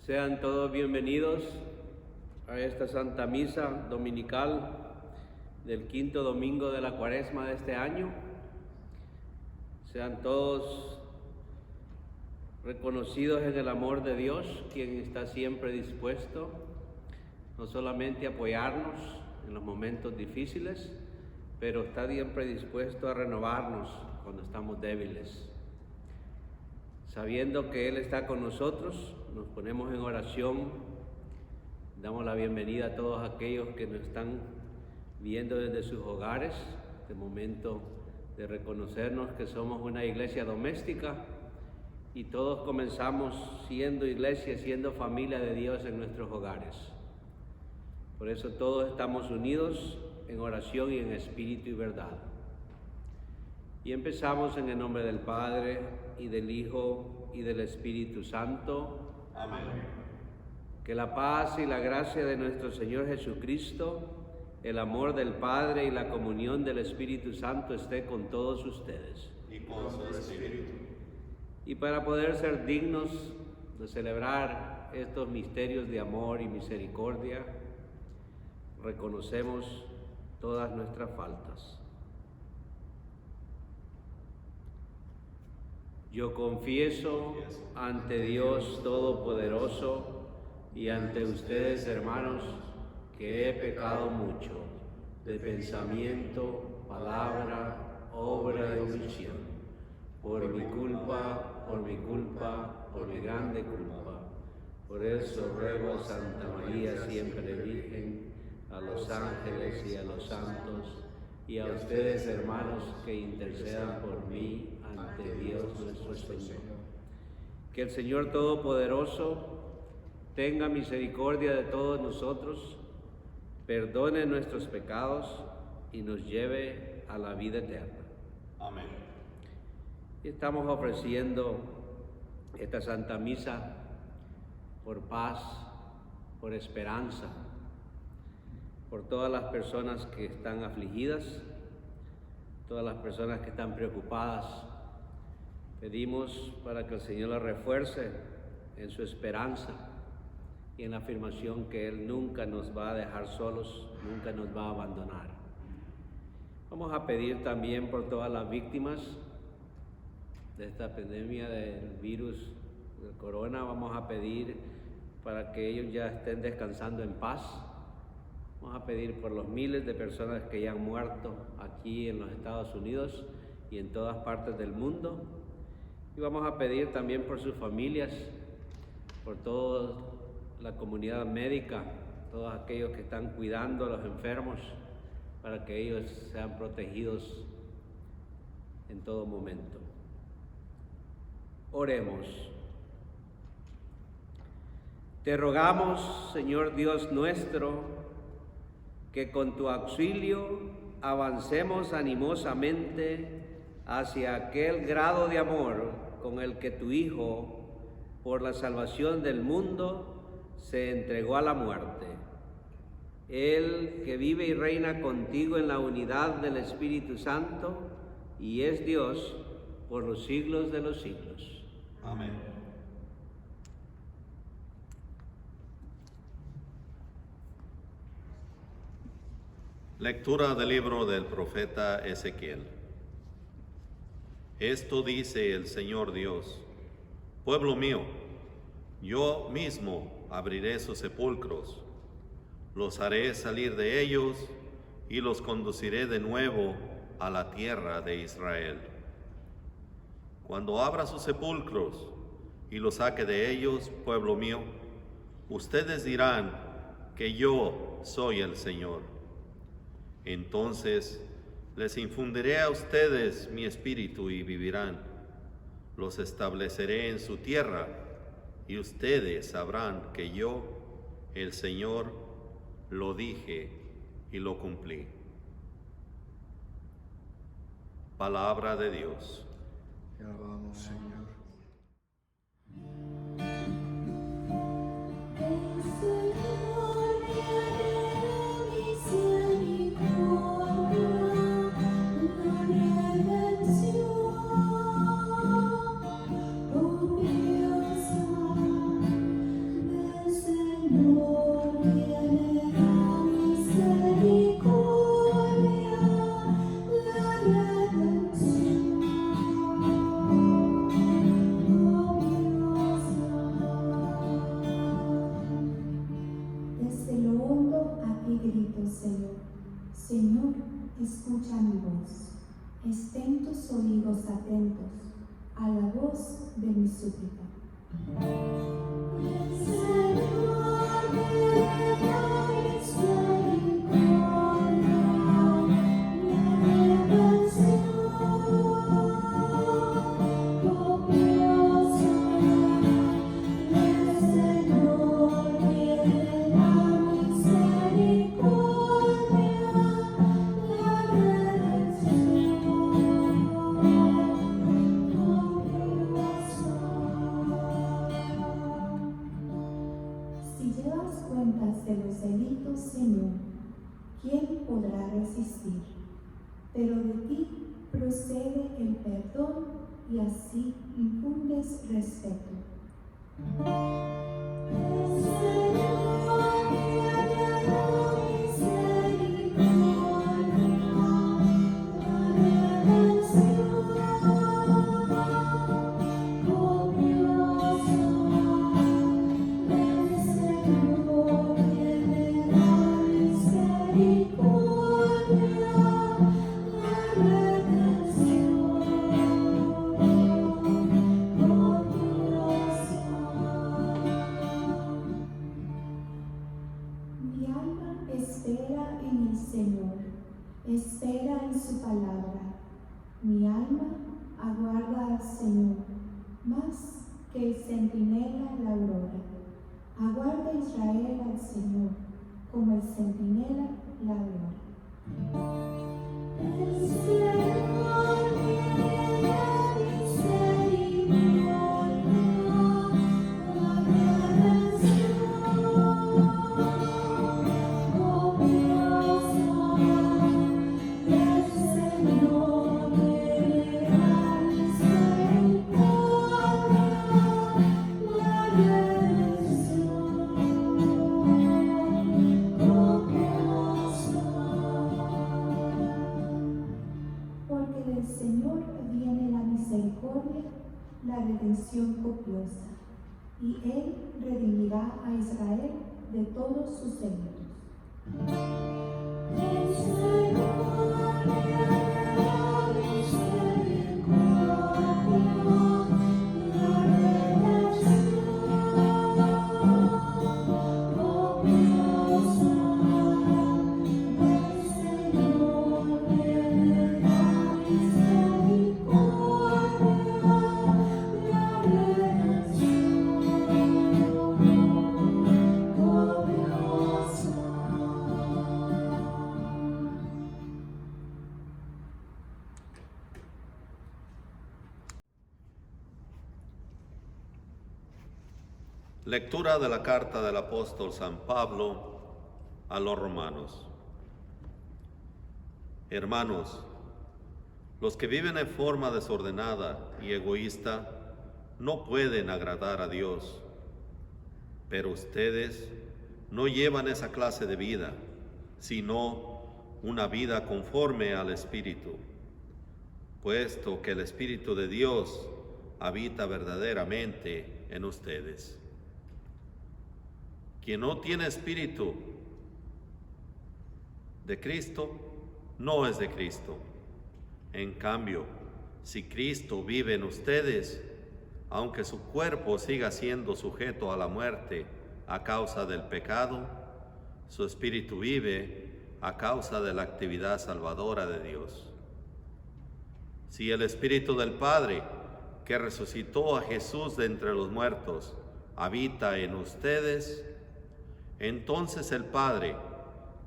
Sean todos bienvenidos a esta Santa Misa Dominical del quinto domingo de la Cuaresma de este año. Sean todos reconocidos en el amor de Dios, quien está siempre dispuesto no solamente a apoyarnos en los momentos difíciles, pero está siempre dispuesto a renovarnos cuando estamos débiles. Sabiendo que Él está con nosotros, nos ponemos en oración, damos la bienvenida a todos aquellos que nos están viendo desde sus hogares, este momento de reconocernos que somos una iglesia doméstica y todos comenzamos siendo iglesia, siendo familia de Dios en nuestros hogares. Por eso todos estamos unidos en oración y en espíritu y verdad. Y empezamos en el nombre del Padre, y del Hijo, y del Espíritu Santo. Amén. Que la paz y la gracia de nuestro Señor Jesucristo, el amor del Padre y la comunión del Espíritu Santo esté con todos ustedes. Y con su espíritu. Y para poder ser dignos de celebrar estos misterios de amor y misericordia, reconocemos todas nuestras faltas. Yo confieso ante Dios Todopoderoso y ante ustedes, hermanos, que he pecado mucho, de pensamiento, palabra, obra y omisión, por mi culpa, por mi grande culpa. Por eso ruego a Santa María, siempre Virgen, a los ángeles y a los santos, y a ustedes, hermanos, que intercedan por mí ante Dios nuestro Señor. Que el Señor Todopoderoso tenga misericordia de todos nosotros, perdone nuestros pecados y nos lleve a la vida eterna. Amén. Estamos ofreciendo esta Santa Misa por paz, por esperanza, por todas las personas que están afligidas, todas las personas que están preocupadas. Pedimos para que el Señor la refuerce en su esperanza y en la afirmación que Él nunca nos va a dejar solos, nunca nos va a abandonar. Vamos a pedir también por todas las víctimas de esta pandemia del virus del corona. Vamos a pedir para que ellos ya estén descansando en paz. Vamos a pedir por los miles de personas que ya han muerto aquí en los Estados Unidos y en todas partes del mundo. Y vamos a pedir también por sus familias, por toda la comunidad médica, todos aquellos que están cuidando a los enfermos, para que ellos sean protegidos en todo momento. Oremos. Te rogamos, Señor Dios nuestro, que con tu auxilio avancemos animosamente hacia aquel grado de amor con el que tu Hijo, por la salvación del mundo, se entregó a la muerte. Él que vive y reina contigo en la unidad del Espíritu Santo y es Dios por los siglos de los siglos. Amén. Lectura del libro del profeta Ezequiel. Esto dice el Señor Dios: pueblo mío, yo mismo abriré sus sepulcros, los haré salir de ellos y los conduciré de nuevo a la tierra de Israel. Cuando abra sus sepulcros y los saque de ellos, pueblo mío, ustedes dirán que yo soy el Señor. Entonces les infundiré a ustedes mi espíritu y vivirán. Los estableceré en su tierra y ustedes sabrán que yo, el Señor, lo dije y lo cumplí. Palabra de Dios. Te alabamos, Señor. Oh, Dios, Estén tus oídos atentos a la voz de mi súplica. Si llevas cuentas de los delitos, Señor, ¿quién podrá resistir? Pero de ti procede el perdón y así infundes respeto. Mi alma espera en el Señor, espera en su palabra. Mi alma aguarda al Señor, más que el centinela la aurora. Aguarda Israel al Señor, como el centinela la aurora. El Señor tiene misericordia, la redención. Porque del Señor viene la misericordia, la redención copiosa, y Él redimirá a Israel de todos sus delitos. El Señor tiene misericordia, la redención copiosa. Del Señor viene la misericordia, la redención copiosa. Lectura de la carta del apóstol San Pablo a los romanos. Hermanos, los que viven en forma desordenada y egoísta no pueden agradar a Dios, pero ustedes no llevan esa clase de vida, sino una vida conforme al Espíritu, puesto que el Espíritu de Dios habita verdaderamente en ustedes. Quien no tiene espíritu de Cristo, no es de Cristo. En cambio, si Cristo vive en ustedes, aunque su cuerpo siga siendo sujeto a la muerte a causa del pecado, su espíritu vive a causa de la actividad salvadora de Dios. Si el Espíritu del Padre, que resucitó a Jesús de entre los muertos, habita en ustedes, entonces el Padre,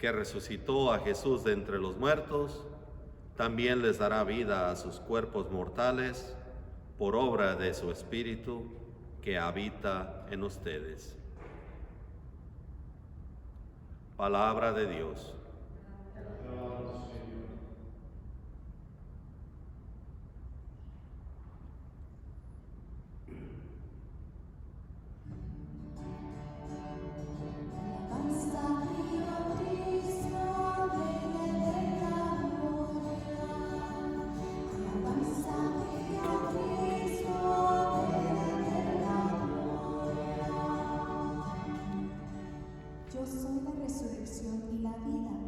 que resucitó a Jesús de entre los muertos, también les dará vida a sus cuerpos mortales por obra de su Espíritu que habita en ustedes. Palabra de Dios. Yo soy la resurrección y la vida.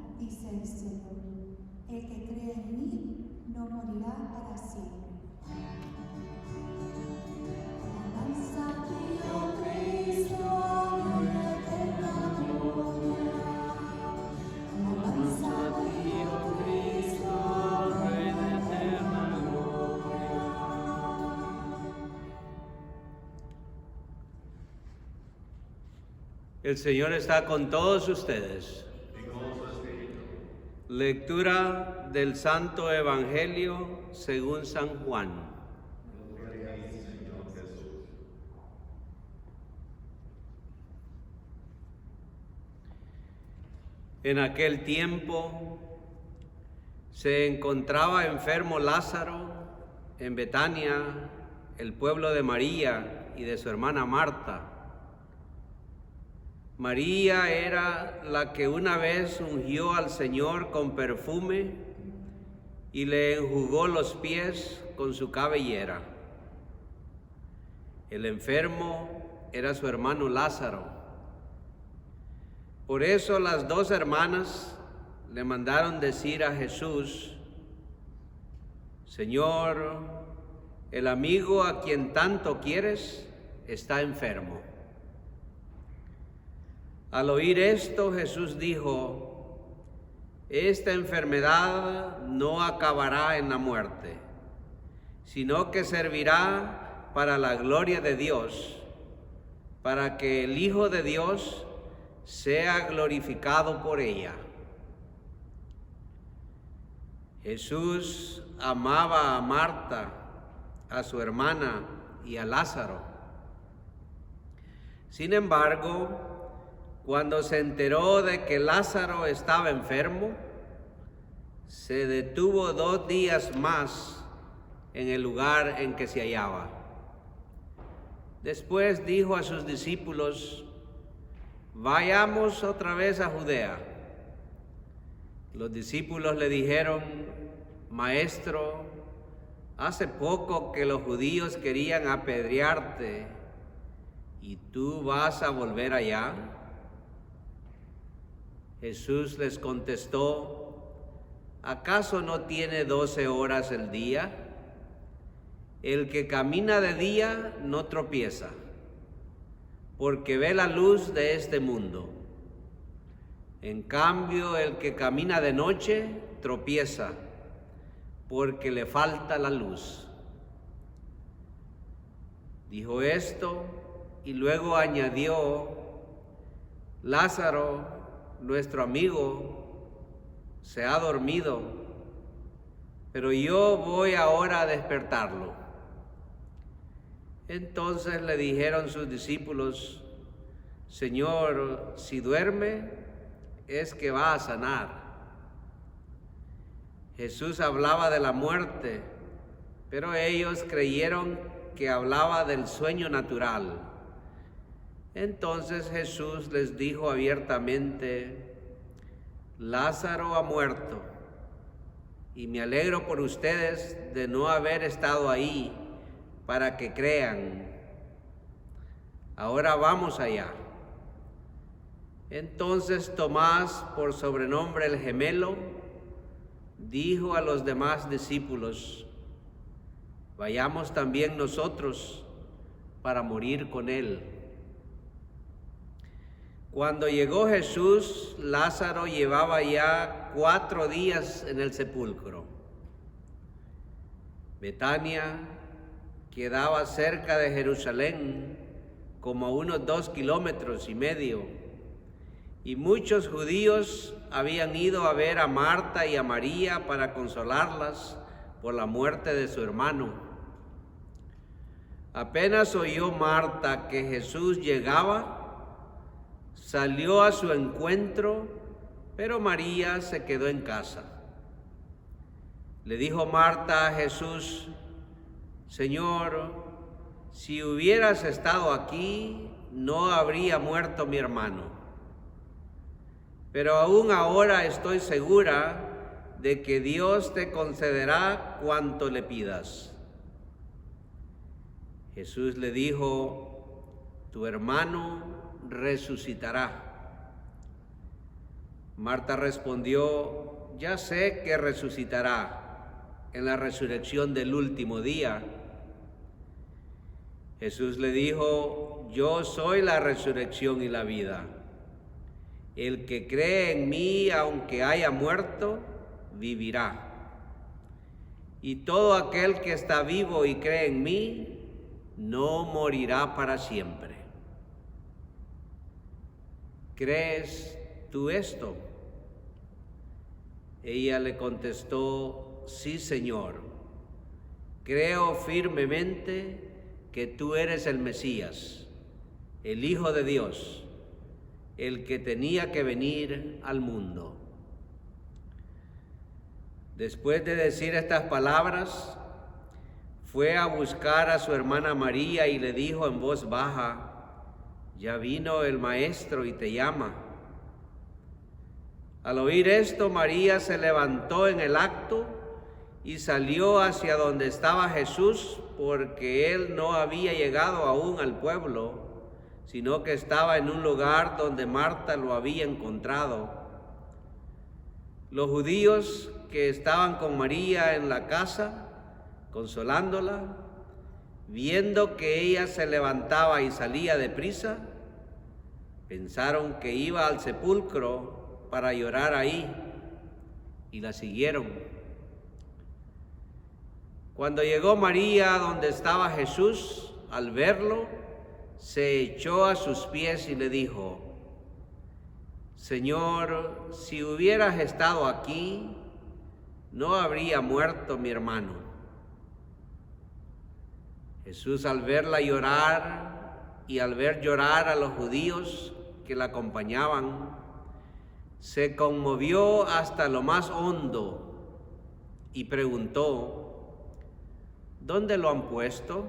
El Señor está con todos ustedes. Lectura del Santo Evangelio según San Juan. En aquel tiempo se encontraba enfermo Lázaro en Betania, el pueblo de María y de su hermana Marta. María era la que una vez ungió al Señor con perfume y le enjugó los pies con su cabellera. El enfermo era su hermano Lázaro. Por eso las dos hermanas le mandaron decir a Jesús: Señor, el amigo a quien tanto quieres está enfermo. Al oír esto, Jesús dijo: esta enfermedad no acabará en la muerte, sino que servirá para la gloria de Dios, para que el Hijo de Dios sea glorificado por ella. Jesús amaba a Marta, a su hermana y a Lázaro. Sin embargo, cuando se enteró de que Lázaro estaba enfermo, se detuvo 2 días más en el lugar en que se hallaba. Después dijo a sus discípulos: vayamos otra vez a Judea. Los discípulos le dijeron: Maestro, hace poco que los judíos querían apedrearte, ¿y tú vas a volver allá? Jesús les contestó: ¿acaso no tiene 12 horas el día? El que camina de día no tropieza, porque ve la luz de este mundo. En cambio, el que camina de noche tropieza, porque le falta la luz. Dijo esto y luego añadió: Lázaro, nuestro amigo, se ha dormido, pero yo voy ahora a despertarlo. Entonces le dijeron sus discípulos: Señor, si duerme, es que va a sanar. Jesús hablaba de la muerte, pero ellos creyeron que hablaba del sueño natural. Entonces Jesús les dijo abiertamente: Lázaro ha muerto, y me alegro por ustedes de no haber estado ahí para que crean. Ahora vamos allá. Entonces Tomás, por sobrenombre el gemelo, dijo a los demás discípulos: vayamos también nosotros para morir con él. Cuando llegó Jesús, Lázaro llevaba ya 4 días en el sepulcro. Betania quedaba cerca de Jerusalén, como a unos 2,5 kilómetros, y muchos judíos habían ido a ver a Marta y a María para consolarlas por la muerte de su hermano. Apenas oyó Marta que Jesús llegaba, salió a su encuentro, pero María se quedó en casa. Le dijo Marta a Jesús: Señor, si hubieras estado aquí, no habría muerto mi hermano. Pero aún ahora estoy segura de que Dios te concederá cuanto le pidas. Jesús le dijo: tu hermano resucitará. Marta respondió: ya sé que resucitará en la resurrección del último día. Jesús le dijo: yo soy la resurrección y la vida. El que cree en mí, aunque haya muerto, vivirá. Y todo aquel que está vivo y cree en mí, no morirá para siempre. ¿crees tú esto? Ella le contestó, sí, Señor, creo firmemente que tú eres el Mesías, el Hijo de Dios, el que tenía que venir al mundo. Después de decir estas palabras, fue a buscar a su hermana María y le dijo en voz baja, ya vino el Maestro y te llama. Al oír esto, María se levantó en el acto y salió hacia donde estaba Jesús, porque él no había llegado aún al pueblo, sino que estaba en un lugar donde Marta lo había encontrado. Los judíos que estaban con María en la casa, consolándola, viendo que ella se levantaba y salía deprisa, pensaron que iba al sepulcro para llorar ahí y la siguieron. Cuando llegó María donde estaba Jesús, al verlo, se echó a sus pies y le dijo, Señor, si hubieras estado aquí, no habría muerto mi hermano. Jesús, al verla llorar y al ver llorar a los judíos que la acompañaban, se conmovió hasta lo más hondo y preguntó, ¿dónde lo han puesto?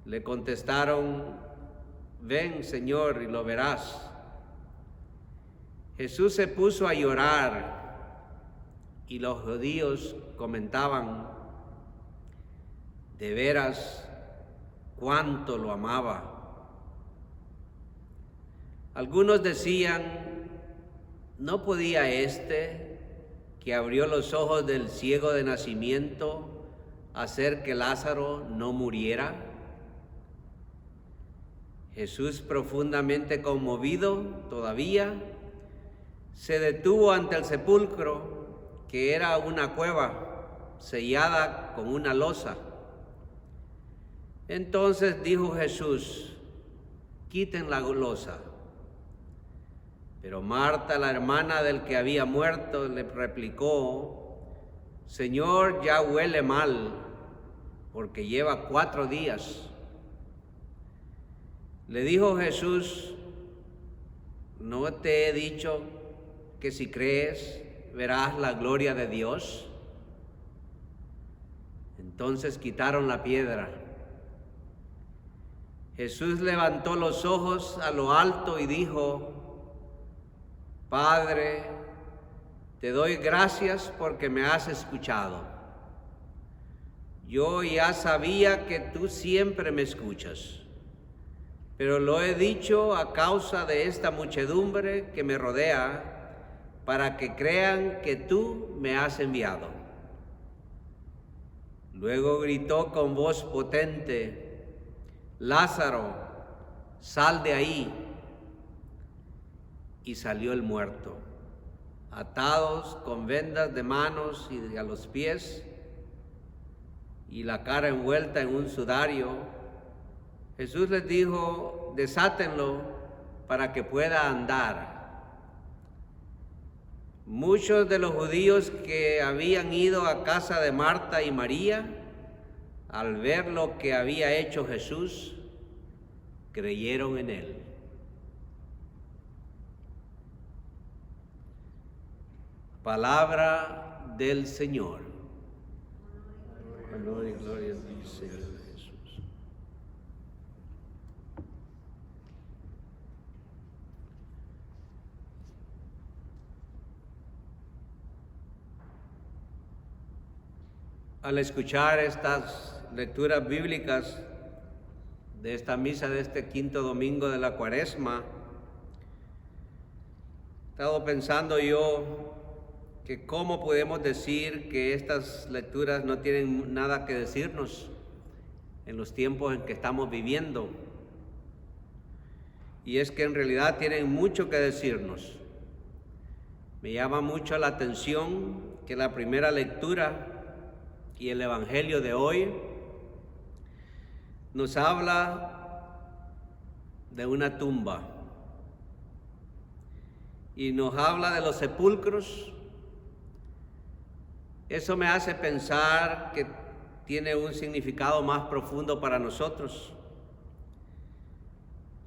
Le contestaron, ven, Señor, y lo verás. Jesús se puso a llorar y los judíos comentaban, de veras, cuánto lo amaba. Algunos decían, ¿no podía este, que abrió los ojos del ciego de nacimiento, hacer que Lázaro no muriera? Jesús, profundamente conmovido todavía, se detuvo ante el sepulcro, que era una cueva sellada con una losa. Entonces dijo Jesús, quiten la losa. Pero Marta, la hermana del que había muerto, le replicó, Señor, ya huele mal, porque lleva 4 días. Le dijo Jesús, ¿no te he dicho que si crees verás la gloria de Dios? Entonces quitaron la piedra. Jesús levantó los ojos a lo alto y dijo, Padre, te doy gracias porque me has escuchado. Yo ya sabía que tú siempre me escuchas, pero lo he dicho a causa de esta muchedumbre que me rodea, para que crean que tú me has enviado. Luego gritó con voz potente, Lázaro, sal de ahí. Y salió el muerto, atados con vendas de manos y a los pies, y la cara envuelta en un sudario. Jesús les dijo, desátenlo para que pueda andar. Muchos de los judíos que habían ido a casa de Marta y María, al ver lo que había hecho Jesús, creyeron en él. Palabra del Señor. Honor y gloria a ti, Señor Jesús. Al escuchar estas lecturas bíblicas de esta misa de este 5º domingo de la Cuaresma, he estado pensando yo que cómo podemos decir que estas lecturas no tienen nada que decirnos en los tiempos en que estamos viviendo. Y es que en realidad tienen mucho que decirnos. Me llama mucho la atención que la primera lectura y el Evangelio de hoy nos habla de una tumba, y nos habla de los sepulcros, eso me hace pensar que tiene un significado más profundo para nosotros.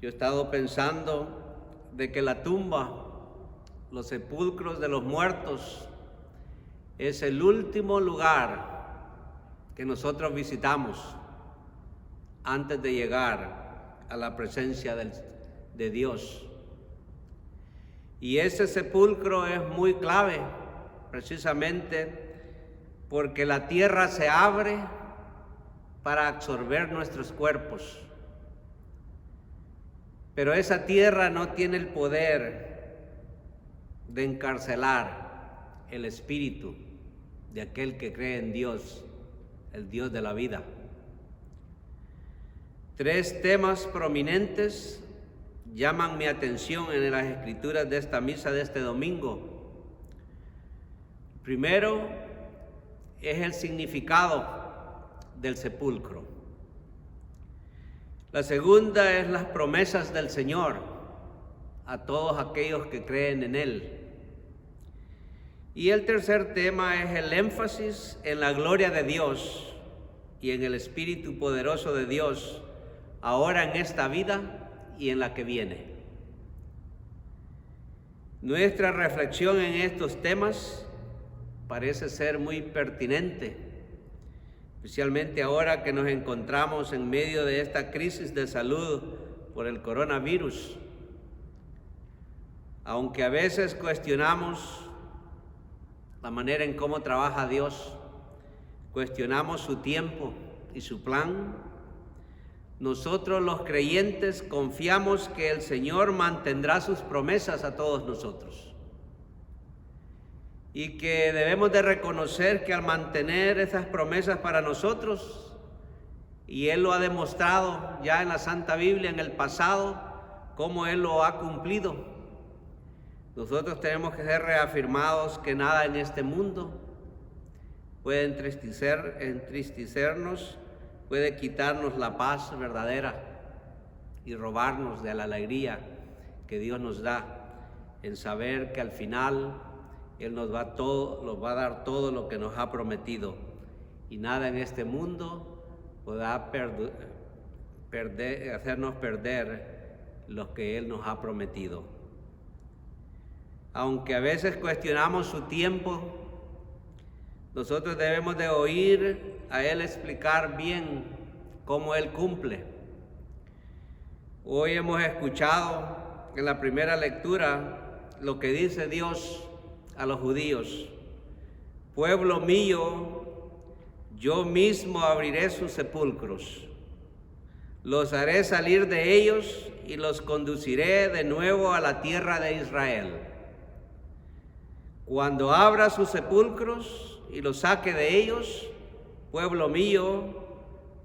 Yo he estado pensando de que la tumba, los sepulcros de los muertos, es el último lugar que nosotros visitamos antes de llegar a la presencia de Dios. Y ese sepulcro es muy clave, precisamente porque la tierra se abre para absorber nuestros cuerpos. Pero esa tierra no tiene el poder de encarcelar el espíritu de aquel que cree en Dios, el Dios de la vida. 3 temas prominentes llaman mi atención en las escrituras de esta misa de este domingo. Primero es el significado del sepulcro. La segunda es las promesas del Señor a todos aquellos que creen en Él. Y el tercer tema es el énfasis en la gloria de Dios y en el Espíritu poderoso de Dios, ahora en esta vida y en la que viene. Nuestra reflexión en estos temas parece ser muy pertinente, especialmente ahora que nos encontramos en medio de esta crisis de salud por el coronavirus. Aunque a veces cuestionamos la manera en cómo trabaja Dios, cuestionamos su tiempo y su plan, nosotros los creyentes confiamos que el Señor mantendrá sus promesas a todos nosotros. Y que debemos de reconocer que al mantener esas promesas para nosotros, y Él lo ha demostrado ya en la Santa Biblia en el pasado, cómo Él lo ha cumplido, nosotros tenemos que ser reafirmados que nada en este mundo puede entristecernos, puede quitarnos la paz verdadera y robarnos de la alegría que Dios nos da en saber que al final Él nos va a dar todo lo que nos ha prometido, y nada en este mundo podrá hacernos perder lo que Él nos ha prometido. Aunque a veces cuestionamos su tiempo, nosotros debemos de oír a Él explicar bien cómo Él cumple. Hoy hemos escuchado en la primera lectura lo que dice Dios a los judíos: pueblo mío, yo mismo abriré sus sepulcros, los haré salir de ellos y los conduciré de nuevo a la tierra de Israel. Cuando abra sus sepulcros y los saque de ellos, pueblo mío,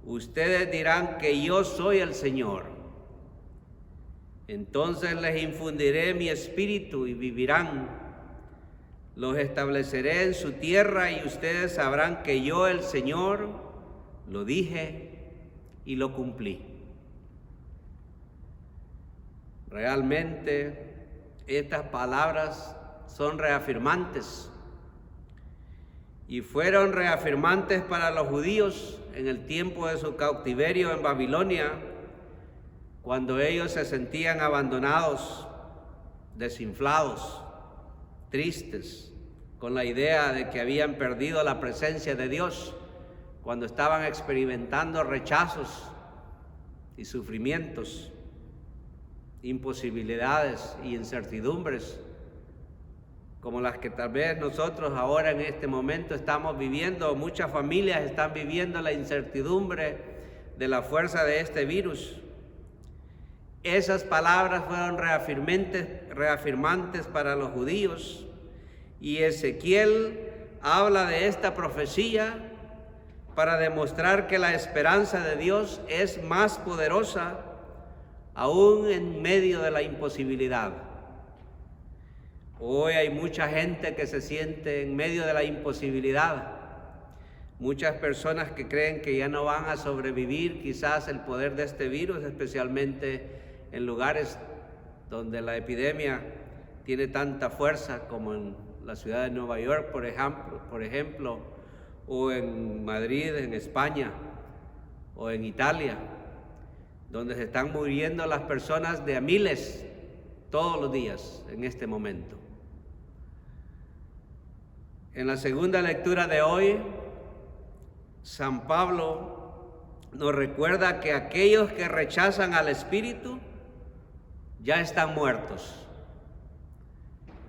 ustedes dirán que yo soy el Señor. Entonces les infundiré mi espíritu y vivirán. Los estableceré en su tierra y ustedes sabrán que yo, el Señor, lo dije y lo cumplí. Realmente estas palabras son reafirmantes, y fueron reafirmantes para los judíos en el tiempo de su cautiverio en Babilonia, cuando ellos se sentían abandonados, desinflados, tristes, con la idea de que habían perdido la presencia de Dios, cuando estaban experimentando rechazos y sufrimientos, imposibilidades y incertidumbres, como las que tal vez nosotros ahora en este momento estamos viviendo. Muchas familias están viviendo la incertidumbre de la fuerza de este virus. Esas palabras fueron reafirmantes para los judíos, y Ezequiel habla de esta profecía para demostrar que la esperanza de Dios es más poderosa aún en medio de la imposibilidad. Hoy hay mucha gente que se siente en medio de la imposibilidad, muchas personas que creen que ya no van a sobrevivir quizás el poder de este virus, especialmente en lugares donde la epidemia tiene tanta fuerza como en la ciudad de Nueva York, por ejemplo, o en Madrid, en España, o en Italia, donde se están muriendo las personas de a miles todos los días en este momento. En la segunda lectura de hoy, San Pablo nos recuerda que aquellos que rechazan al Espíritu ya están muertos.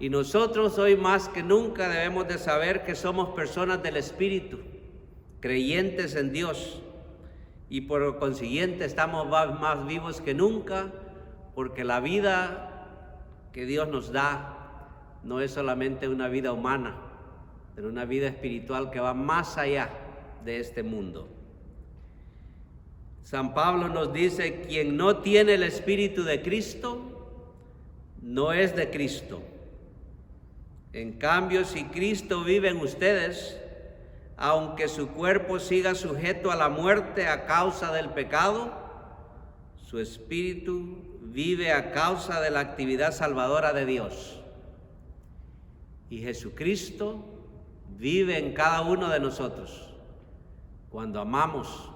Y nosotros hoy más que nunca debemos de saber que somos personas del Espíritu, creyentes en Dios, y por consiguiente estamos más vivos que nunca, porque la vida que Dios nos da no es solamente una vida humana, pero una vida espiritual que va más allá de este mundo. San Pablo nos dice: quien no tiene el Espíritu de Cristo, no es de Cristo. En cambio, si Cristo vive en ustedes, aunque su cuerpo siga sujeto a la muerte a causa del pecado, su espíritu vive a causa de la actividad salvadora de Dios. Y Jesucristo vive en cada uno de nosotros. Cuando amamos,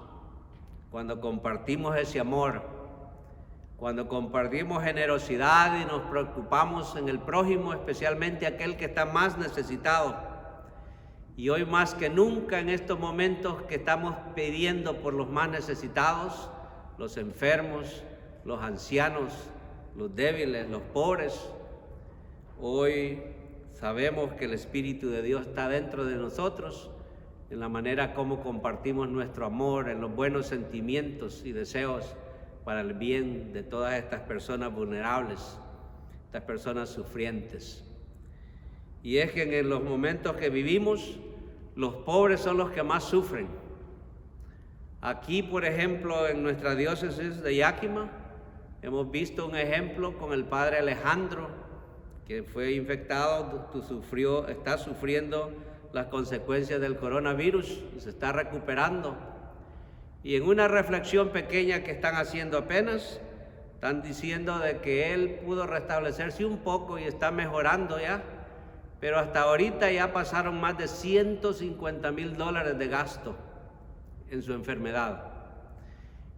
cuando compartimos ese amor, cuando compartimos generosidad y nos preocupamos en el prójimo, especialmente aquel que está más necesitado. Y hoy más que nunca, en estos momentos que estamos pidiendo por los más necesitados, los enfermos, los ancianos, los débiles, los pobres, hoy sabemos que el Espíritu de Dios está dentro de nosotros, en la manera como compartimos nuestro amor, en los buenos sentimientos y deseos para el bien de todas estas personas vulnerables, estas personas sufrientes. Y es que en los momentos que vivimos, los pobres son los que más sufren. Aquí, por ejemplo, en nuestra diócesis de Yakima, hemos visto un ejemplo con el padre Alejandro, que fue infectado, está sufriendo las consecuencias del coronavirus y se está recuperando. Y en una reflexión pequeña que están haciendo apenas, están diciendo de que él pudo restablecerse un poco y está mejorando ya, pero hasta ahorita ya pasaron más de $150,000 de gasto en su enfermedad.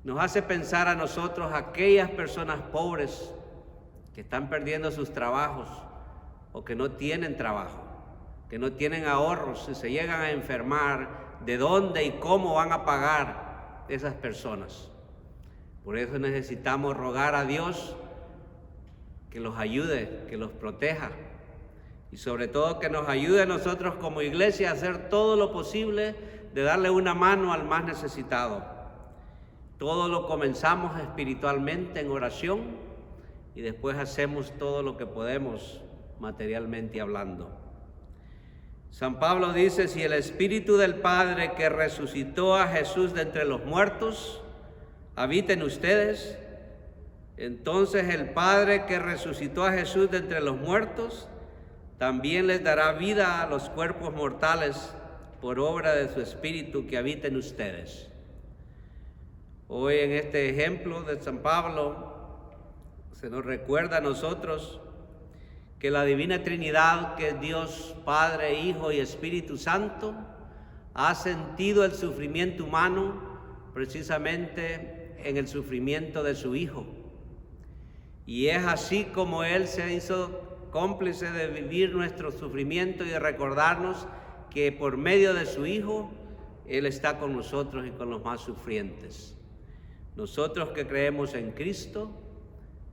Nos hace pensar a nosotros, aquellas personas pobres que están perdiendo sus trabajos o que no tienen trabajo, que no tienen ahorros, si se llegan a enfermar, ¿de dónde y cómo van a pagar esas personas? Por eso necesitamos rogar a Dios que los ayude, que los proteja y sobre todo que nos ayude a nosotros como iglesia a hacer todo lo posible de darle una mano al más necesitado. Todo lo comenzamos espiritualmente en oración y después hacemos todo lo que podemos materialmente hablando. San Pablo dice: si el Espíritu del Padre que resucitó a Jesús de entre los muertos habita en ustedes, entonces el Padre que resucitó a Jesús de entre los muertos también les dará vida a los cuerpos mortales por obra de su Espíritu que habita en ustedes. Hoy en este ejemplo de San Pablo se nos recuerda a nosotros que la Divina Trinidad, que es Dios, Padre, Hijo y Espíritu Santo, ha sentido el sufrimiento humano precisamente en el sufrimiento de su Hijo. Y es así como Él se hizo cómplice de vivir nuestro sufrimiento y de recordarnos que por medio de su Hijo, Él está con nosotros y con los más sufrientes. Nosotros que creemos en Cristo,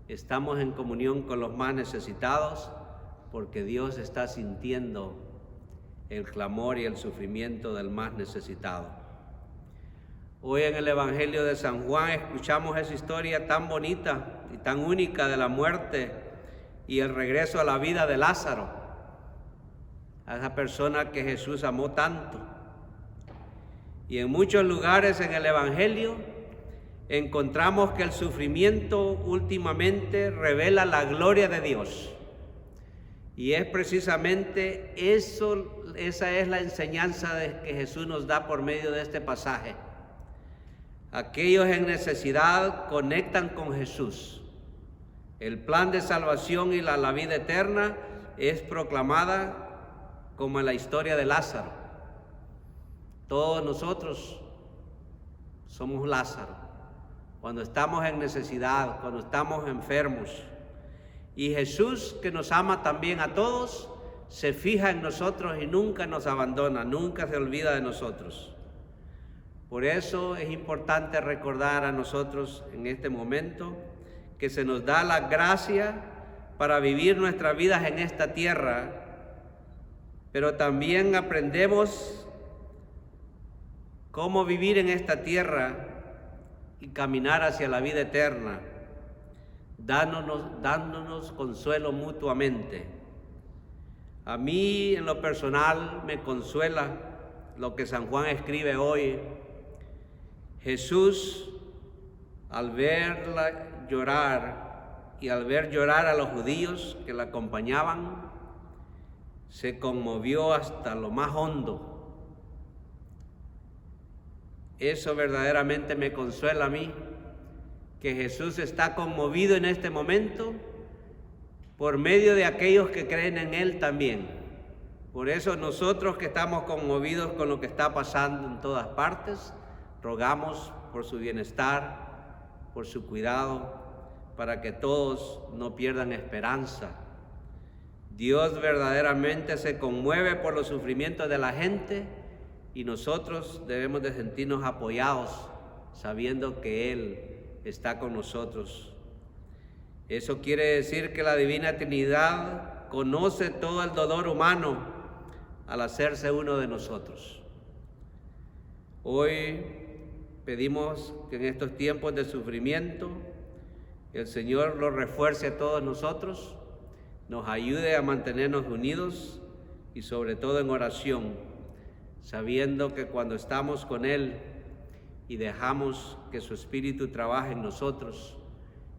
estamos en comunión con los más necesitados porque Dios está sintiendo el clamor y el sufrimiento del más necesitado. Hoy en el Evangelio de San Juan escuchamos esa historia tan bonita y tan única de la muerte y el regreso a la vida de Lázaro, a esa persona que Jesús amó tanto. Y en muchos lugares en el Evangelio encontramos que el sufrimiento últimamente revela la gloria de Dios. Y es precisamente eso, esa es la enseñanza que Jesús nos da por medio de este pasaje. Aquellos en necesidad conectan con Jesús. El plan de salvación y la vida eterna es proclamada como en la historia de Lázaro. Todos nosotros somos Lázaro. Cuando estamos en necesidad, cuando estamos enfermos. Y Jesús, que nos ama también a todos, se fija en nosotros y nunca nos abandona, nunca se olvida de nosotros. Por eso es importante recordar a nosotros en este momento que se nos da la gracia para vivir nuestras vidas en esta tierra, pero también aprendemos cómo vivir en esta tierra y caminar hacia la vida eterna, dándonos consuelo mutuamente. A mí, en lo personal, me consuela lo que San Juan escribe hoy. Jesús, al verla llorar y al ver llorar a los judíos que la acompañaban, se conmovió hasta lo más hondo. Eso verdaderamente me consuela a mí, que Jesús está conmovido en este momento por medio de aquellos que creen en Él también. Por eso nosotros que estamos conmovidos con lo que está pasando en todas partes, rogamos por su bienestar, por su cuidado, para que todos no pierdan esperanza. Dios verdaderamente se conmueve por los sufrimientos de la gente y nosotros debemos de sentirnos apoyados, sabiendo que Él está con nosotros. Eso quiere decir que la Divina Trinidad conoce todo el dolor humano al hacerse uno de nosotros. Hoy pedimos que en estos tiempos de sufrimiento el Señor lo refuerce a todos nosotros, nos ayude a mantenernos unidos y sobre todo en oración, sabiendo que cuando estamos con Él y dejamos que su Espíritu trabaje en nosotros,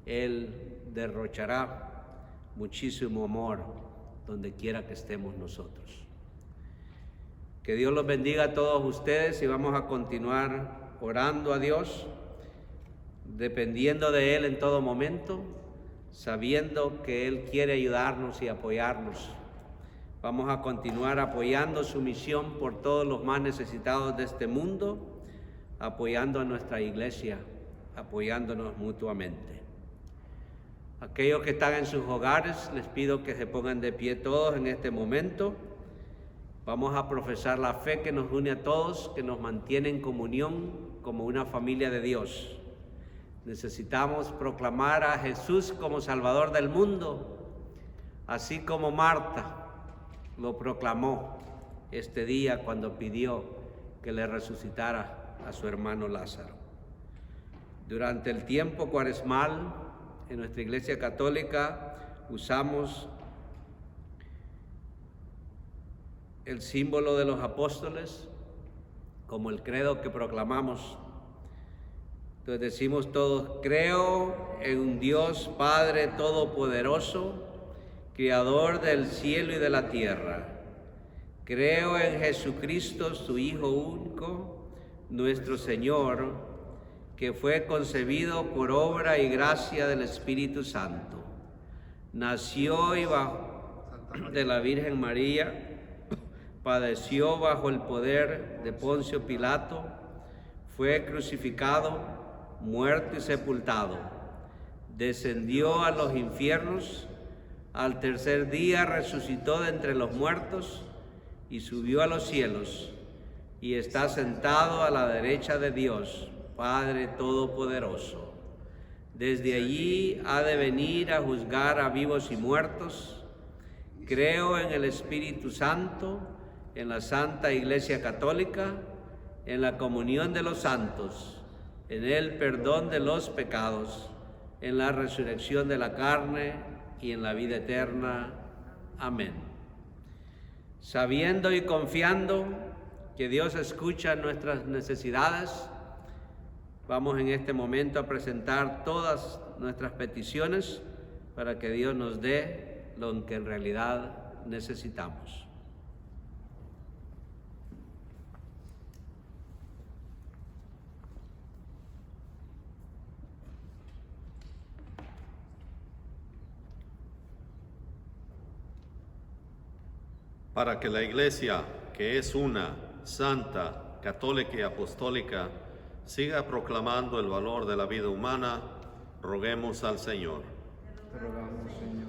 Él derrochará muchísimo amor donde quiera que estemos nosotros. Que Dios los bendiga a todos ustedes y vamos a continuar orando a Dios, dependiendo de Él en todo momento, sabiendo que Él quiere ayudarnos y apoyarnos. Vamos a continuar apoyando su misión por todos los más necesitados de este mundo, apoyando a nuestra iglesia, apoyándonos mutuamente. Aquellos que están en sus hogares, les pido que se pongan de pie todos en este momento. Vamos a profesar la fe que nos une a todos, que nos mantiene en comunión como una familia de Dios. Necesitamos proclamar a Jesús como Salvador del mundo, así como Marta lo proclamó este día cuando pidió que le resucitara a su hermano Lázaro. Durante el tiempo cuaresmal, en nuestra Iglesia Católica usamos el símbolo de los apóstoles como el credo que proclamamos. Entonces decimos todos: creo en un Dios Padre Todopoderoso, Creador del cielo y de la tierra. Creo en Jesucristo, su Hijo único, nuestro Señor, que fue concebido por obra y gracia del Espíritu Santo. Nació de la Virgen María, padeció bajo el poder de Poncio Pilato, fue crucificado, muerto y sepultado, descendió a los infiernos, al tercer día resucitó de entre los muertos y subió a los cielos, y está sentado a la derecha de Dios, Padre Todopoderoso. Desde allí ha de venir a juzgar a vivos y muertos. Creo en el Espíritu Santo, en la Santa Iglesia Católica, en la comunión de los santos, en el perdón de los pecados, en la resurrección de la carne y en la vida eterna. Amén. Sabiendo y confiando que Dios escucha nuestras necesidades, vamos en este momento a presentar todas nuestras peticiones para que Dios nos dé lo que en realidad necesitamos. para que la Iglesia, que es una, santa, católica y apostólica, siga proclamando el valor de la vida humana, roguemos al Señor. Te rogamos, Señor.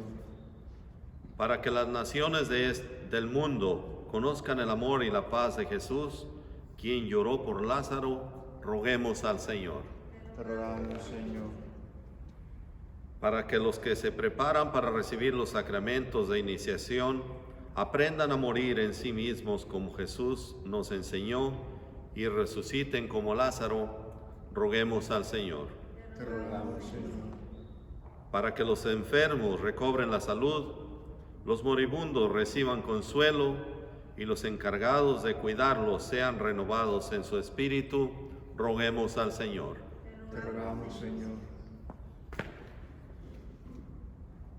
Para que las naciones del mundo conozcan el amor y la paz de Jesús, quien lloró por Lázaro, roguemos al Señor. Te rogamos, Señor. Para que los que se preparan para recibir los sacramentos de iniciación aprendan a morir en sí mismos como Jesús nos enseñó y resuciten como Lázaro, roguemos al Señor. Te rogamos, Señor. Para que los enfermos recobren la salud, los moribundos reciban consuelo y los encargados de cuidarlos sean renovados en su espíritu, roguemos al Señor. Te rogamos, Señor.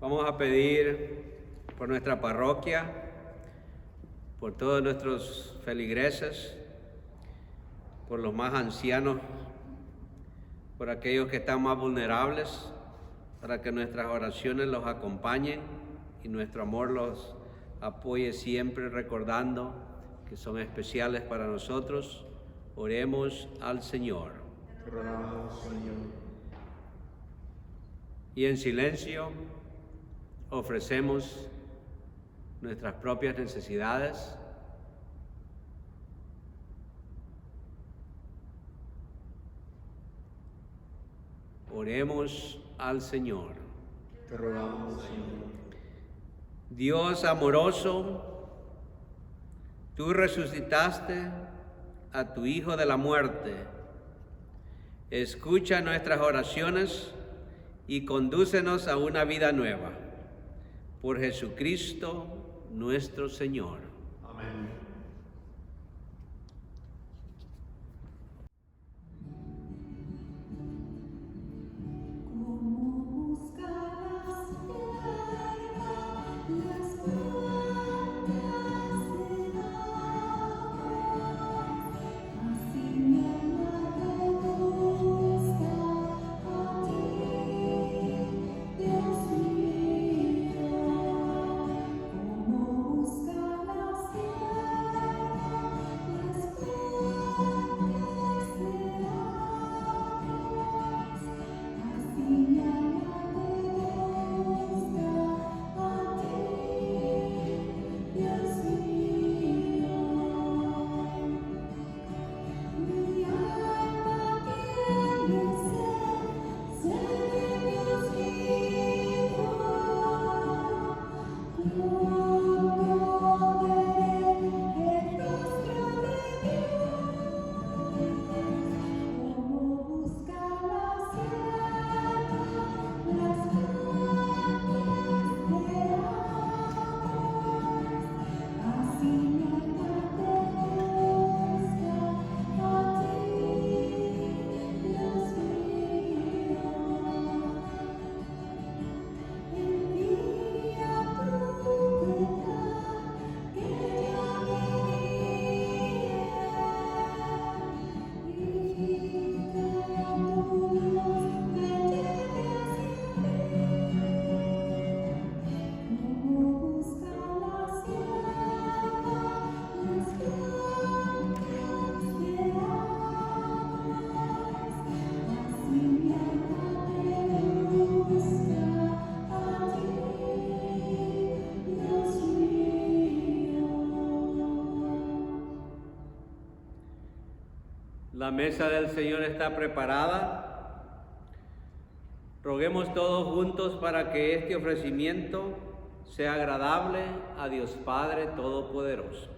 Vamos a pedir por nuestra parroquia, por todos nuestros feligreses, por los más ancianos, por aquellos que están más vulnerables, para que nuestras oraciones los acompañen y nuestro amor los apoye siempre, recordando que son especiales para nosotros. Oremos al Señor. Te rogamos, Señor. Y en silencio ofrecemos nuestras propias necesidades. Oremos al Señor. Te rogamos, Señor. Dios amoroso, tú resucitaste a tu Hijo de la muerte. Escucha nuestras oraciones y condúcenos a una vida nueva. Por Jesucristo nuestro Señor. Amén. La mesa del Señor está preparada. Roguemos todos juntos para que este ofrecimiento sea agradable a Dios Padre Todopoderoso.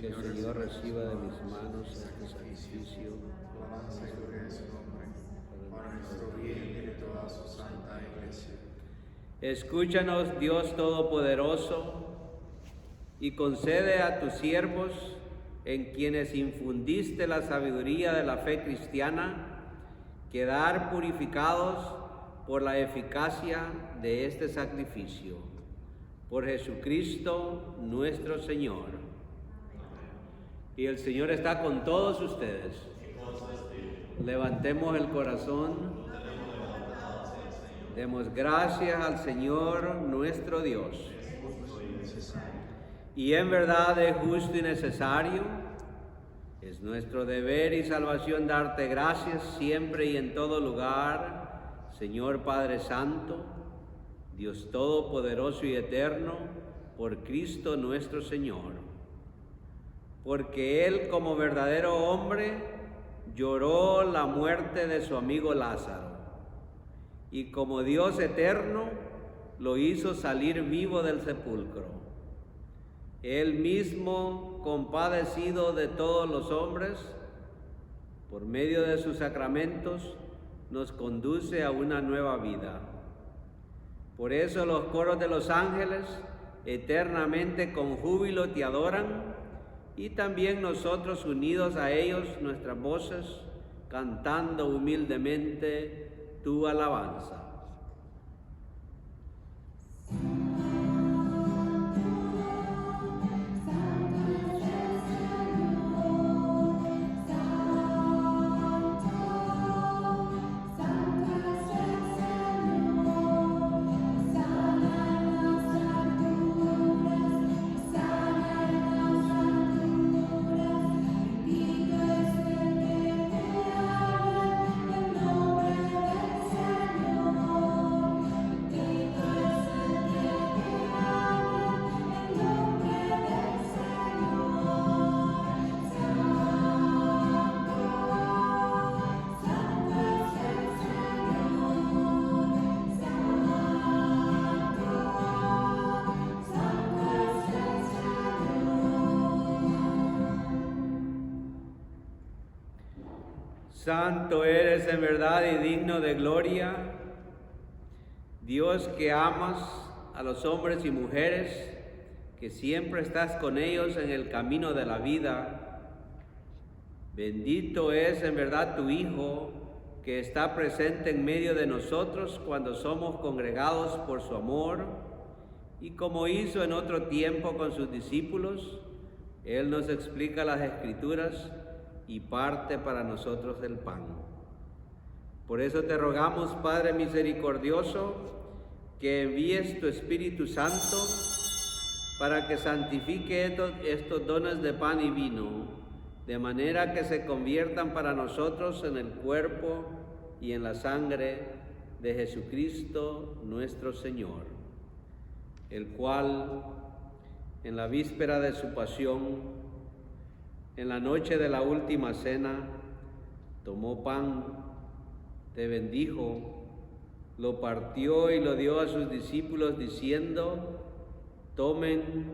Que el Señor reciba de mis manos este sacrificio. Alabanza y gloria a su nombre, para nuestro bien y de toda su santa Iglesia. Escúchanos, Dios Todopoderoso, y concede a tus siervos, en quienes infundiste la sabiduría de la fe cristiana, quedar purificados por la eficacia de este sacrificio. Por Jesucristo nuestro Señor. Y el Señor está con todos ustedes. Levantemos el corazón. Demos gracias al Señor nuestro Dios. y en verdad es justo y necesario. Es nuestro deber y salvación darte gracias siempre y en todo lugar, Señor Padre Santo, Dios Todopoderoso y Eterno, por Cristo nuestro Señor. Porque Él, como verdadero hombre, lloró la muerte de su amigo Lázaro, y como Dios eterno, lo hizo salir vivo del sepulcro. Él mismo, compadecido de todos los hombres, por medio de sus sacramentos, nos conduce a una nueva vida. Por eso los coros de los ángeles eternamente con júbilo te adoran, y también nosotros unidos a ellos nuestras voces, cantando humildemente tu alabanza. Santo eres en verdad y digno de gloria, Dios que amas a los hombres y mujeres, que siempre estás con ellos en el camino de la vida. Bendito es en verdad tu Hijo, que está presente en medio de nosotros cuando somos congregados por su amor, y como hizo en otro tiempo con sus discípulos, Él nos explica las Escrituras y parte para nosotros el pan. Por eso te rogamos, Padre misericordioso, que envíes tu Espíritu Santo para que santifique estos dones de pan y vino, de manera que se conviertan para nosotros en el cuerpo y en la sangre de Jesucristo nuestro Señor, el cual, en la víspera de su pasión, en la noche de la última cena, tomó pan, te bendijo, lo partió y lo dio a sus discípulos diciendo: tomen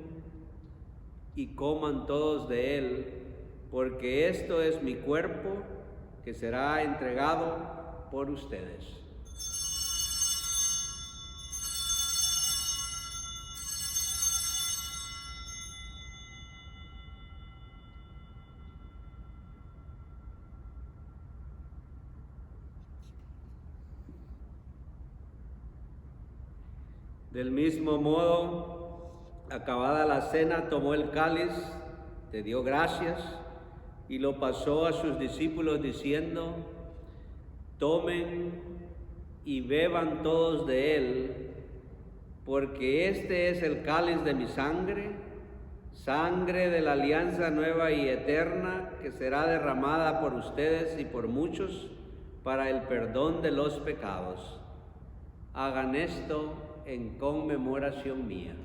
y coman todos de él, porque esto es mi cuerpo que será entregado por ustedes. Del mismo modo, acabada la cena, tomó el cáliz, te dio gracias y lo pasó a sus discípulos diciendo: tomen y beban todos de él, porque este es el cáliz de mi sangre, sangre de la alianza nueva y eterna, que será derramada por ustedes y por muchos para el perdón de los pecados. Hagan esto en conmemoración mía.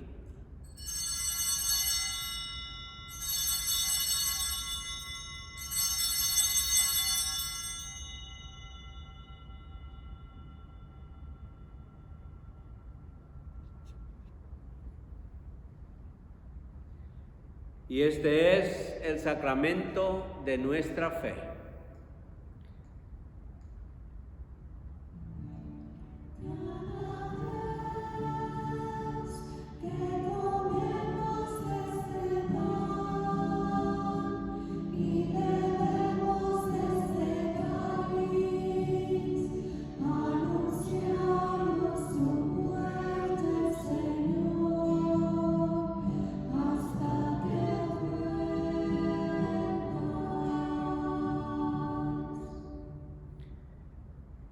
Y este es el sacramento de nuestra fe.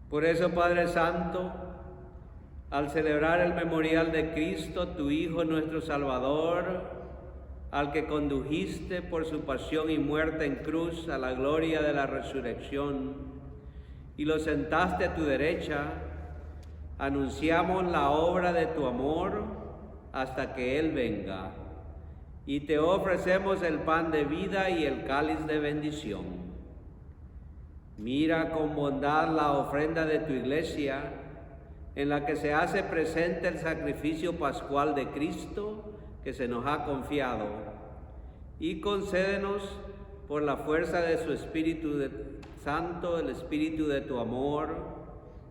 Por eso, Padre Santo, al celebrar el memorial de Cristo, tu Hijo, nuestro Salvador, al que condujiste por su pasión y muerte en cruz a la gloria de la resurrección, y lo sentaste a tu derecha, anunciamos la obra de tu amor hasta que Él venga, y te ofrecemos el pan de vida y el cáliz de bendición. Mira con bondad la ofrenda de tu iglesia, en la que se hace presente el sacrificio pascual de Cristo que se nos ha confiado, y concédenos por la fuerza de su Espíritu Santo, el Espíritu de tu amor,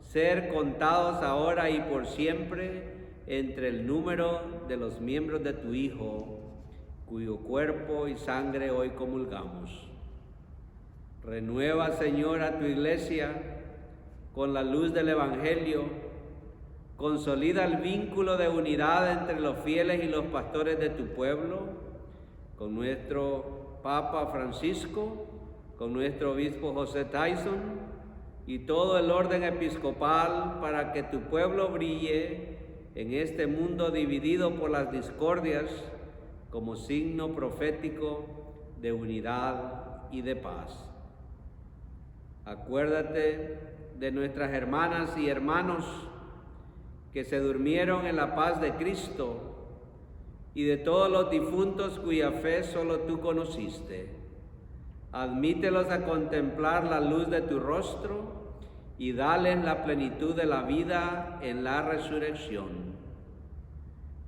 ser contados ahora y por siempre entre el número de los miembros de tu Hijo, cuyo cuerpo y sangre hoy comulgamos. Renueva, Señor, a tu iglesia con la luz del Evangelio. Consolida el vínculo de unidad entre los fieles y los pastores de tu pueblo, con nuestro Papa Francisco, con nuestro obispo José Tyson y todo el orden episcopal, para que tu pueblo brille en este mundo dividido por las discordias como signo profético de unidad y de paz. Acuérdate de nuestras hermanas y hermanos que se durmieron en la paz de Cristo, y de todos los difuntos cuya fe solo tú conociste. Admítelos a contemplar la luz de tu rostro y dales la plenitud de la vida en la resurrección.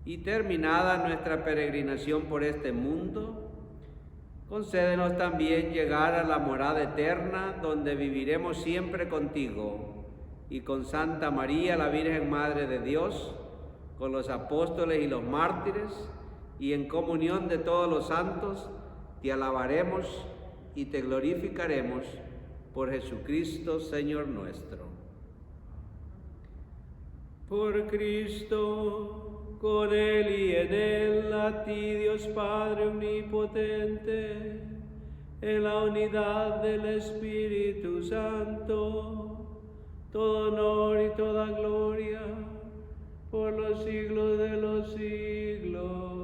Y terminada nuestra peregrinación por este mundo, concédenos también llegar a la morada eterna, donde viviremos siempre contigo y con Santa María, la Virgen Madre de Dios, con los apóstoles y los mártires, y en comunión de todos los santos, te alabaremos y te glorificaremos por Jesucristo, Señor nuestro. Por Cristo, con Él y en Él, a ti, Dios Padre omnipotente, en la unidad del Espíritu Santo, todo honor y toda gloria por los siglos de los siglos.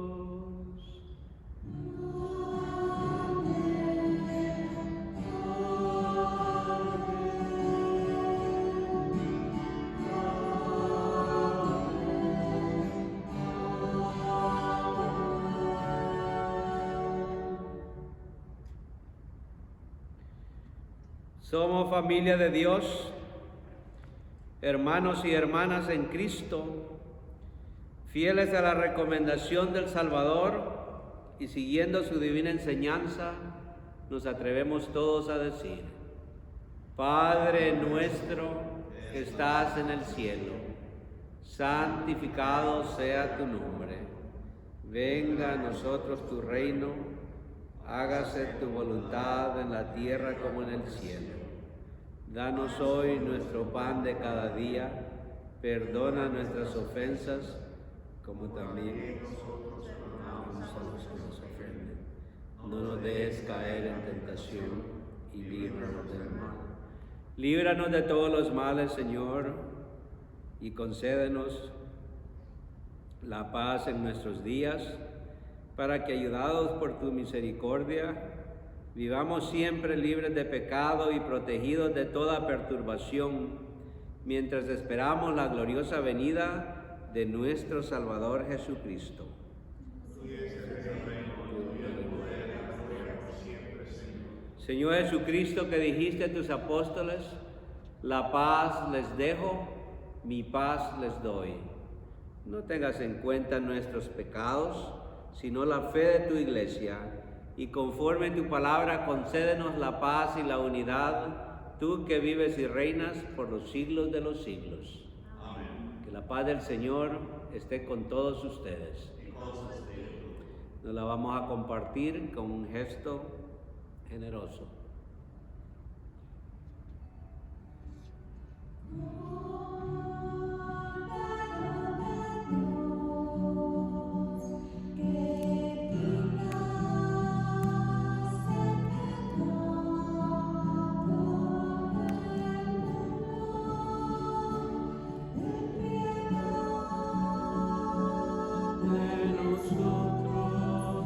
Somos familia de Dios, hermanos y hermanas en Cristo, fieles a la recomendación del Salvador y siguiendo su divina enseñanza, nos atrevemos todos a decir: Padre nuestro que estás en el cielo, santificado sea tu nombre. Venga a nosotros tu reino, hágase tu voluntad en la tierra como en el cielo. Danos hoy nuestro pan de cada día, perdona nuestras ofensas, como también nosotros perdonamos a los que nos ofenden. No nos dejes caer en tentación y líbranos del mal. Líbranos de todos los males, Señor, y concédenos la paz en nuestros días, para que, ayudados por tu misericordia, vivamos siempre libres de pecado y protegidos de toda perturbación, mientras esperamos la gloriosa venida de nuestro Salvador Jesucristo. Señor Jesucristo, que dijiste a tus apóstoles: la paz les dejo, mi paz les doy. No tengas en cuenta nuestros pecados, sino la fe de tu iglesia, y conforme tu palabra concédenos la paz y la unidad, tú que vives y reinas por los siglos de los siglos. Amén. Que la paz del Señor esté con todos ustedes. Nos la vamos a compartir con un gesto generoso. De nosotros,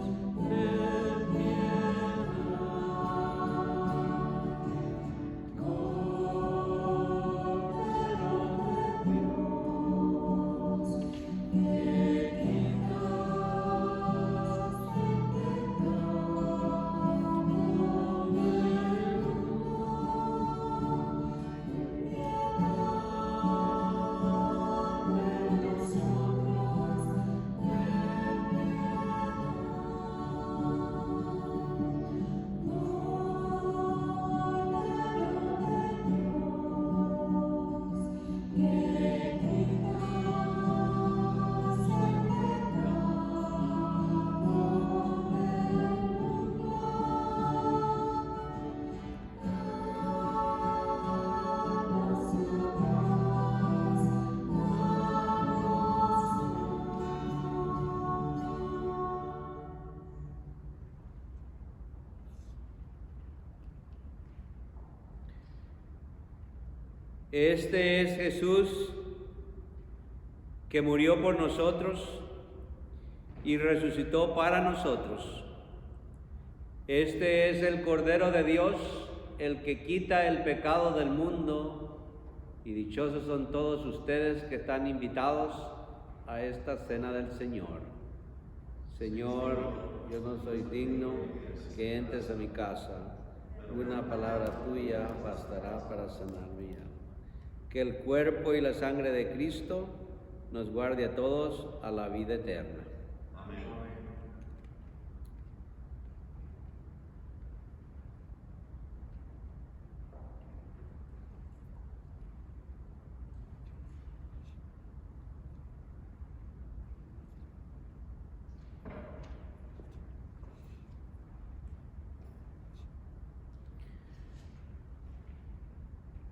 Este es Jesús que murió por nosotros y resucitó para nosotros. Este es el Cordero de Dios, el que quita el pecado del mundo, y dichosos son todos ustedes que están invitados a esta cena del Señor. Señor, yo no soy digno que entres a mi casa. Una palabra tuya bastará para sanar mi alma. Que el cuerpo y la sangre de Cristo nos guarde a todos a la vida eterna. Amén.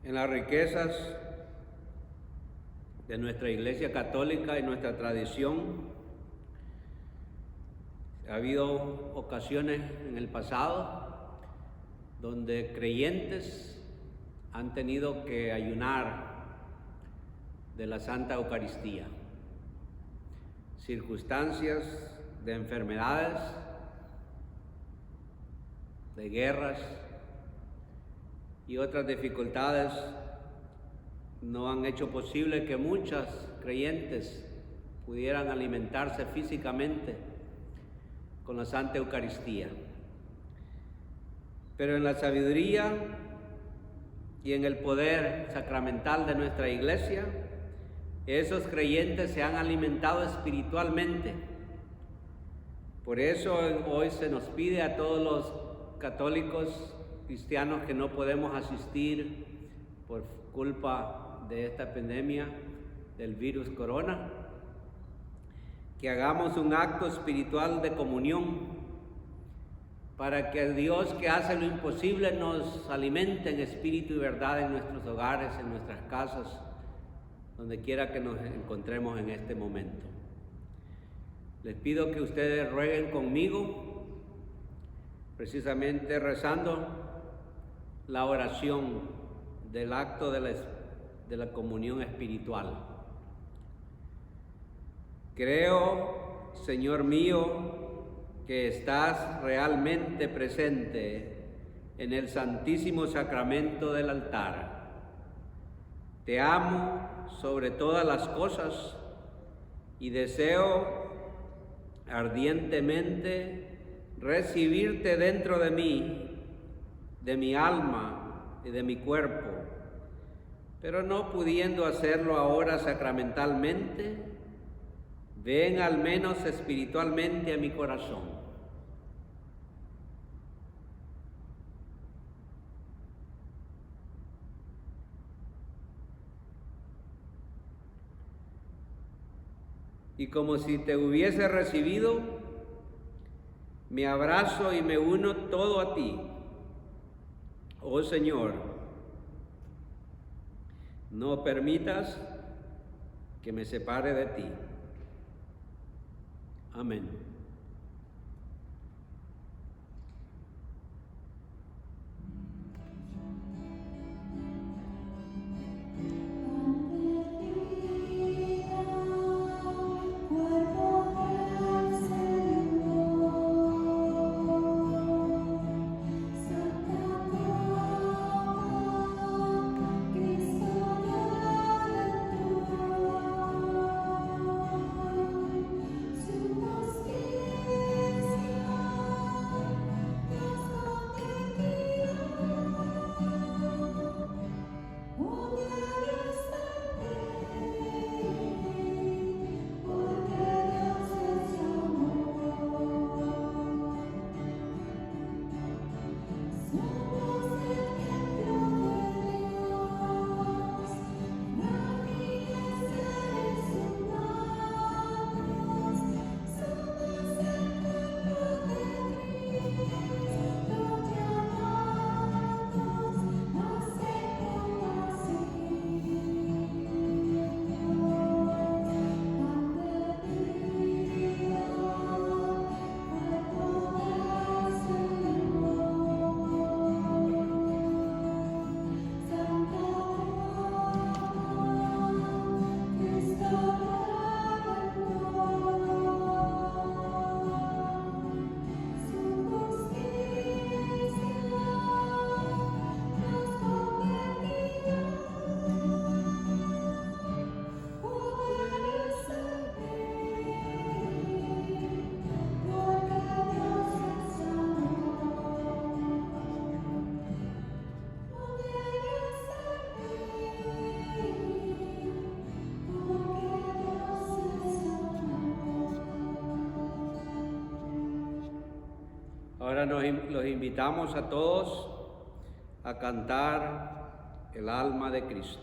En las riquezas de nuestra Iglesia Católica y nuestra tradición, ha habido ocasiones en el pasado donde creyentes han tenido que ayunar de la Santa Eucaristía. Circunstancias de enfermedades, de guerras y otras dificultades no han hecho posible que muchas creyentes pudieran alimentarse físicamente con la Santa Eucaristía. Pero en la sabiduría y en el poder sacramental de nuestra Iglesia, esos creyentes se han alimentado espiritualmente. Por eso hoy se nos pide a todos los católicos cristianos que no podemos asistir por culpa de esta pandemia del virus corona, que hagamos un acto espiritual de comunión para que Dios, que hace lo imposible, nos alimente en espíritu y verdad en nuestros hogares, en nuestras casas, donde quiera que nos encontremos en este momento. Les pido que ustedes rueguen conmigo, precisamente rezando la oración del acto de la comunión espiritual. Creo, Señor mío, que estás realmente presente en el Santísimo Sacramento del altar. Te amo sobre todas las cosas y deseo ardientemente recibirte dentro de mí, de mi alma y de mi cuerpo, pero no pudiendo hacerlo ahora sacramentalmente, ven al menos espiritualmente a mi corazón. Y como si te hubiese recibido, me abrazo y me uno todo a ti. Oh Señor, no permitas que me separe de ti. Amén. Su Ahora los invitamos a todos a cantar el alma de Cristo.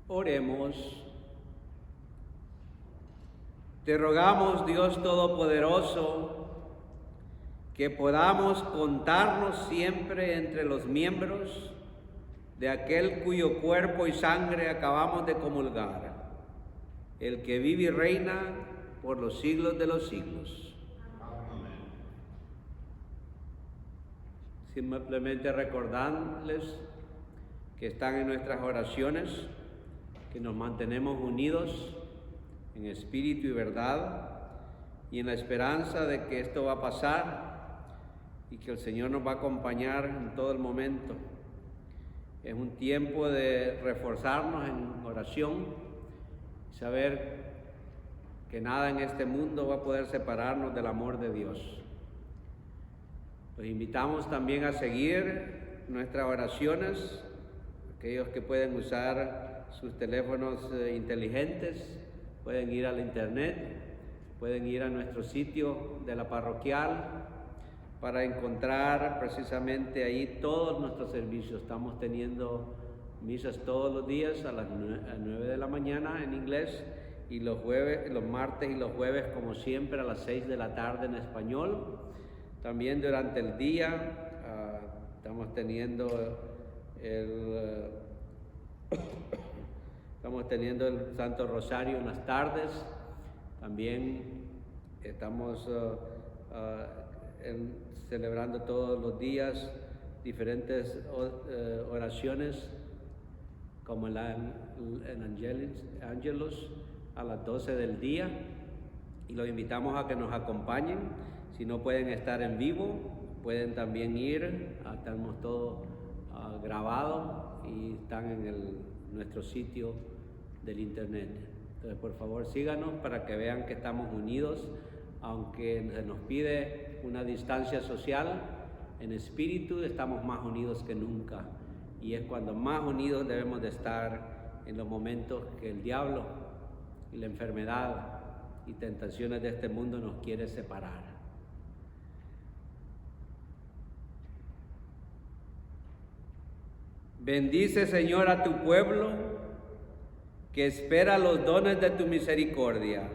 Oremos. Te rogamos, Dios Todopoderoso, que podamos contarnos siempre entre los miembros de aquel cuyo cuerpo y sangre acabamos de comulgar, el que vive y reina por los siglos de los siglos. Amén. Simplemente recordarles que están en nuestras oraciones, que nos mantenemos unidos en espíritu y verdad, y en la esperanza de que esto va a pasar y que el Señor nos va a acompañar en todo el momento. Es un tiempo de reforzarnos en oración, saber que nada en este mundo va a poder separarnos del amor de Dios. Los invitamos también a seguir nuestras oraciones, aquellos que pueden usar sus teléfonos inteligentes, pueden ir al internet, pueden ir a nuestro sitio de la parroquial para encontrar precisamente ahí todos nuestros servicios. Estamos teniendo misas todos los días a las 9 de la mañana en inglés, y los martes y los jueves, como siempre, a las 6 de la tarde en español. También durante el día estamos teniendo el Santo Rosario en las tardes. También estamos celebrando todos los días diferentes oraciones, como el Angelus a las 12 del día, y los invitamos a que nos acompañen. Si no pueden estar en vivo, pueden también ir, tenemos todo grabado y están en nuestro sitio del internet. Entonces, por favor, síganos para que vean que estamos unidos, aunque se nos pide una distancia social. En espíritu estamos más unidos que nunca, y es cuando más unidos debemos de estar en los momentos que el diablo y la enfermedad y tentaciones de este mundo nos quiere separar. Bendice, Señor, a tu pueblo que espera los dones de tu misericordia,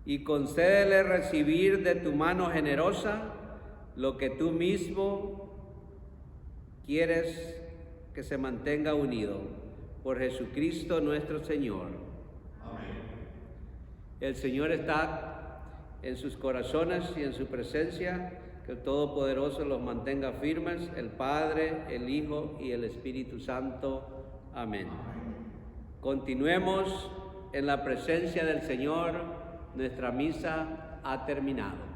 y concédele recibir de tu mano generosa lo que tú mismo quieres que se mantenga unido por Jesucristo nuestro Señor. Amén. El Señor está en sus corazones y en su presencia, que el Todopoderoso los mantenga firmes, el Padre, el Hijo y el Espíritu Santo. Amén. Continuemos en la presencia del Señor. Nuestra misa ha terminado.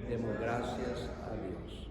Demos gracias a Dios.